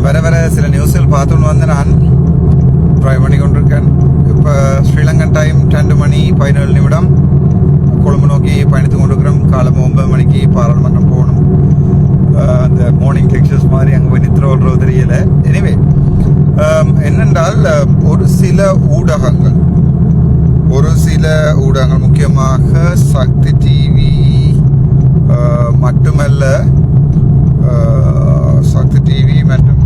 வர வர சில நியூஸ்கள் பார்த்துன்னு வந்து நான் ட்ரை பண்ணி கொண்டிருக்கேன். இப்போ ஸ்ரீலங்கன் டைம் 12 மணி 17 நிமிடம் கொழும்பு நோக்கி பயணித்து கொண்டிருக்கிறோம். காலம் 9 மணிக்கு பாராளுமன்றம் போகணும். அந்த மார்னிங் லெக்சர்ஸ் மாதிரி அங்கே போய் நித்திர ஓடுறது தெரியல. எனிவே என்னென்றால் ஒரு சில ஊடகங்கள் முக்கியமாக சக்தி டிவி மட்டுமல்ல, சக்தி டிவி மற்றும்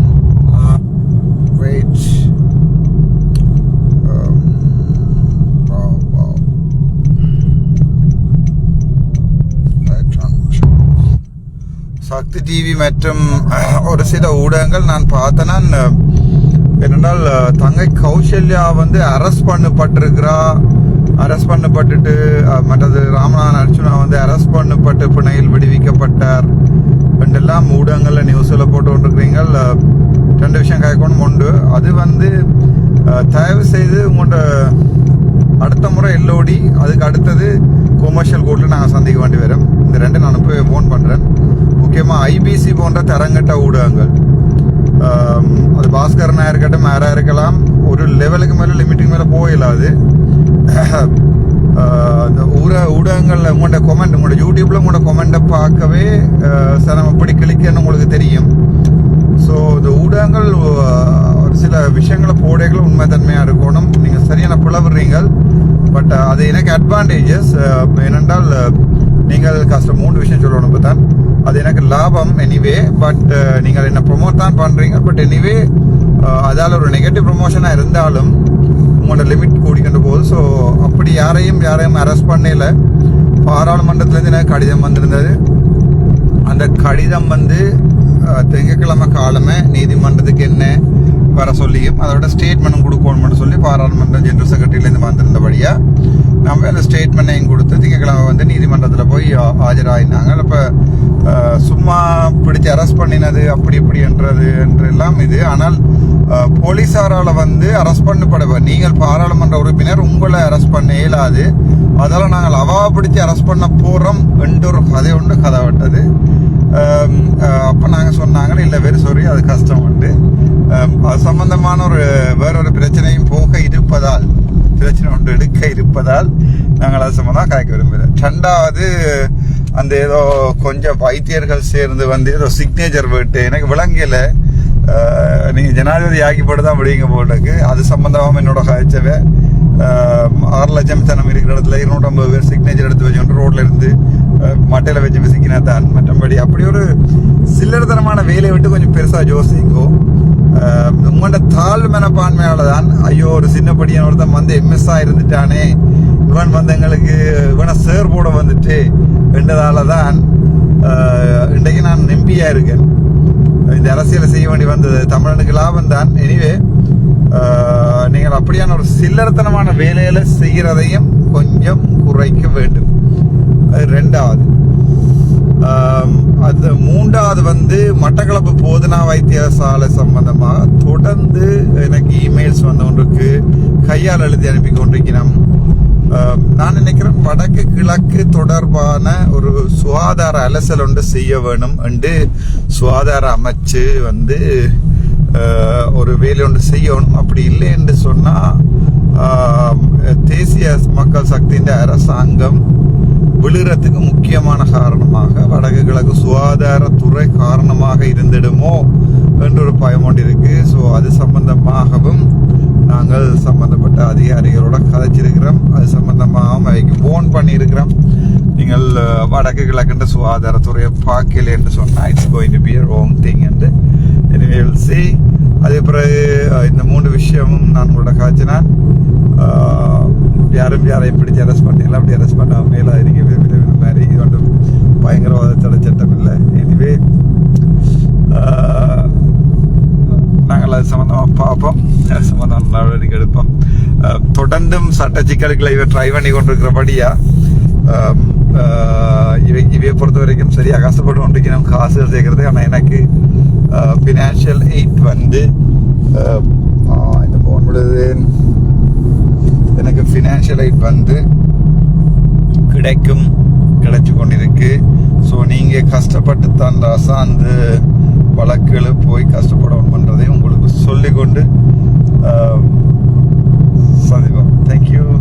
சக்தி டிவி மற்றும் ஒரு சில ஊடகங்கள் நான் பார்த்தேன்னா, என்னென்றால் தங்கை கௌசல்யா வந்து அரெஸ்ட் பண்ணப்பட்டுட்டு மற்றது ராமநாதன் அர்ச்சுனா வந்து அரெஸ்ட் பண்ணப்பட்டு பிணையில் விடுவிக்கப்பட்டார் என்றெல்லாம் ஊடகங்களில் நியூஸில் போட்டு கொண்டிருக்கிறீங்க. 2 விஷயம் கேட்கணும். ஒன்று, அது வந்து தயவு செய்து உங்களோட அடுத்த முறை எல்ஓடி, அதுக்கு அடுத்தது கொமர்ஷியல் கோர்ட்டில் நாங்கள் சந்திக்க வேண்டி வரும். இந்த 2 நான் போய் ஃபோன் பண்ணுறேன். முக்கியமாக ஐபிசி போன்ற தரங்கட்ட ஊடகங்கள், அது பாஸ்கரனா இருக்கட்டும், யாராக இருக்கலாம், ஒரு லெவலுக்கு மேலே லிமிட்டுக்கு மேலே போயிடாது. அந்த ஊடகங்களில் உங்களோட யூடியூப்பில் உங்களோட கொமெண்ட்டை பார்க்கவே நம்ம எப்படி கிளிக்கன்னு உங்களுக்கு தெரியும். ஸோ இந்த ஊடகங்கள் ஒரு சில விஷயங்களை போடைகளும் உண்மைத்தன்மையாக இருக்கணும். நீங்கள் சரியான பிளவுறீங்க. பட் அது எனக்கு அட்வான்டேஜஸ் ஏனென்றால் நீங்கள் 3 விஷயம் சொல்லணும். இப்போ தான் அது எனக்கு லாபம் எனிவே. பட் நீங்கள் என்ன ப்ரொமோட் தான் பண்ணுறீங்க. பட் எனிவே அதால் ஒரு நெகட்டிவ் ப்ரொமோஷனாக இருந்தாலும் உங்களோட லிமிட் கூடிக்கின்ற போது. ஸோ அப்படி யாரையும் அரெஸ்ட் பண்ணல. பாராளுமன்றத்துலேருந்து எனக்கு கடிதம் வந்திருந்தது. அந்த கடிதம் வந்து திங்கட்கிழமை காலமே நீதிமன்றத்துக்கு என்ன வர சொல்லியும் அதோட ஸ்டேட்மெண்ட்டும் கொடுக்கணும்னு சொல்லி பாராளுமன்ற ஜெனரல் செக்ரட்டரியிலேருந்து வந்திருந்தபடியா நம்ம அந்த ஸ்டேட்மெண்ட்டையும் கொடுத்து திங்கட்கிழமை வந்து நீதிமன்றத்தில் போய் ஆஜராயினாங்க. இப்போ சும்மா பிடிச்சி அரெஸ்ட் பண்ணினது அப்படி என்றெல்லாம் இது. ஆனால் போலீஸாரால் வந்து அரெஸ்ட் பண்ணப்படுவார். நீங்கள் பாராளுமன்ற உறுப்பினர், உங்களை அரெஸ்ட் பண்ண இயலாது. அதெல்லாம் நாங்கள் அவா பிடிச்சி அரெஸ்ட் பண்ண போகிறோம் என்று ஒரு கதை விட்டது. அப்போ நாங்கள் சொன்னாங்க, இல்லை வெரி சாரி, அது கஷ்டம் உண்டு. அது சம்பந்தமான வேறொரு பிரச்சனையும் பிரச்சனை ஒன்று எடுக்க இருப்பதால் நாங்கள் அது சம்பந்தமாக காய்க்க விரும்புகிறோம். 2வது, அந்த ஏதோ கொஞ்சம் வைத்தியர்கள் சேர்ந்து வந்து ஏதோ சிக்னேச்சர் விட்டு எனக்கு விளங்கல. நீங்கள் ஜனாதிபதி ஆக்கிப்பட்டு தான் விடுவீங்க போட்டுக்கு. அது சம்பந்தமாக என்னோட காய்ச்சவே 6 லட்சம் சனம் இருக்கிற இடத்துல 250 பேர் சிக்னேச்சர் எடுத்து வச்சுட்டு ரோட்ல இருந்து மட்டையில வச்சு விசிக்கினா தான். மற்றபடி அப்படி ஒரு சில்லறத்தனமான வேலையை விட்டு கொஞ்சம் பெருசா யோசிங்கோ. உங்களோட தாழ்வு மனப்பான்மையால தான், ஐயோ ஒரு சின்னப்படியான ஒருத்தன் வந்து எம்எஸ்ஆ இருந்துட்டானே, இவன் வந்து எங்களுக்கு இவனை சேர் போட வந்துட்டு என்றதால தான் இன்றைக்கு நான் எம்பியா இருக்கேன். இந்த அரசியலை செய்ய வேண்டி வந்தது தமிழனுக்கு லாபம் தான். எனிவே நீங்கள் அப்படியான ஒரு சில்லறத்தனமான வேலையில செய்கிறதையும் கொஞ்சம் குறைக்க வேண்டும். அது 2வது. அது 3வது வந்து மட்டக்களப்பு போதனா வைத்தியசாலை சம்பந்தமாக தொடர்ந்து எனக்கு இமெயில்ஸ் வந்து கொண்டிருக்கு, கையால் எழுதி அனுப்பி கொண்டிருக்கிறோம். நான் நினைக்கிறேன் வடக்கு கிழக்கு தொடர்பான ஒரு சுகாதார அலசல் ஒன்று செய்ய வேணும் என்று சுகாதார அமைச்சு வந்து ஒரு வேலை ஒன்று செய்யணும். அப்படி இல்லை என்று சொன்னால் தேசிய மக்கள் சக்தியின் அரசாங்கம் விழுறதுக்கு முக்கியமான காரணமாக வடக்கு கிழக்கு சுகாதாரத்துறை காரணமாக இருந்திடுமோ என்ற ஒரு பயம் ஒன்று இருக்கு. ஸோ அது சம்பந்தமாகவும் நாங்கள் சம்பந்தப்பட்ட அதிகாரிகளோட கதைச்சிருக்கிறோம். அது சம்பந்தமாகவும் அவைக்கு ஃபோன் பண்ணியிருக்கிறோம். நீங்கள் வடக்கு கிழக்குன்ற சுகாதாரத்துறையை பார்க்கல என்று சொன்னால் it's going to be a wrong thing என்று see. அதே பிறகு இந்த 3 விஷயமும் நான் உங்களோட காய்ச்சினான். யாரையும் பிடிச்சி அரெஸ்ட் பண்ணல, அப்படி அரெஸ்ட் பண்ண மேலே இருக்க மாதிரி இது ஒன்றும் பயங்கரவாத தடை சட்டம் இல்லை. எனிவே நாங்கள் அது சம்மந்தமாக பார்ப்போம், அது சம்மந்தம் நடவடிக்கை எடுப்போம். தொடர்ந்தும் சட்ட சிக்கல்களை இவை ட்ரை பண்ணி கொண்டிருக்கிறபடியா இவையை பொறுத்த வரைக்கும் சரியாக கஷ்டப்பட்டு கொண்டிருக்கணும் காசு சேர்க்கறது. ஆனால் எனக்கு ஃபினான்ஷியல் எய்ட் வந்து இந்த போன் விடுது, எனக்கு ஃபினான்ஷியல் எய்ட் வந்து கிடைச்சு கொண்டிருக்கு. ஸோ நீங்கள் கஷ்டப்பட்டு தான் ராசா அந்த வழக்குகளை போய் கஷ்டப்படணுன்றதையும் உங்களுக்கு சொல்லிக்கொண்டு சந்திப்போம். தேங்க்யூ.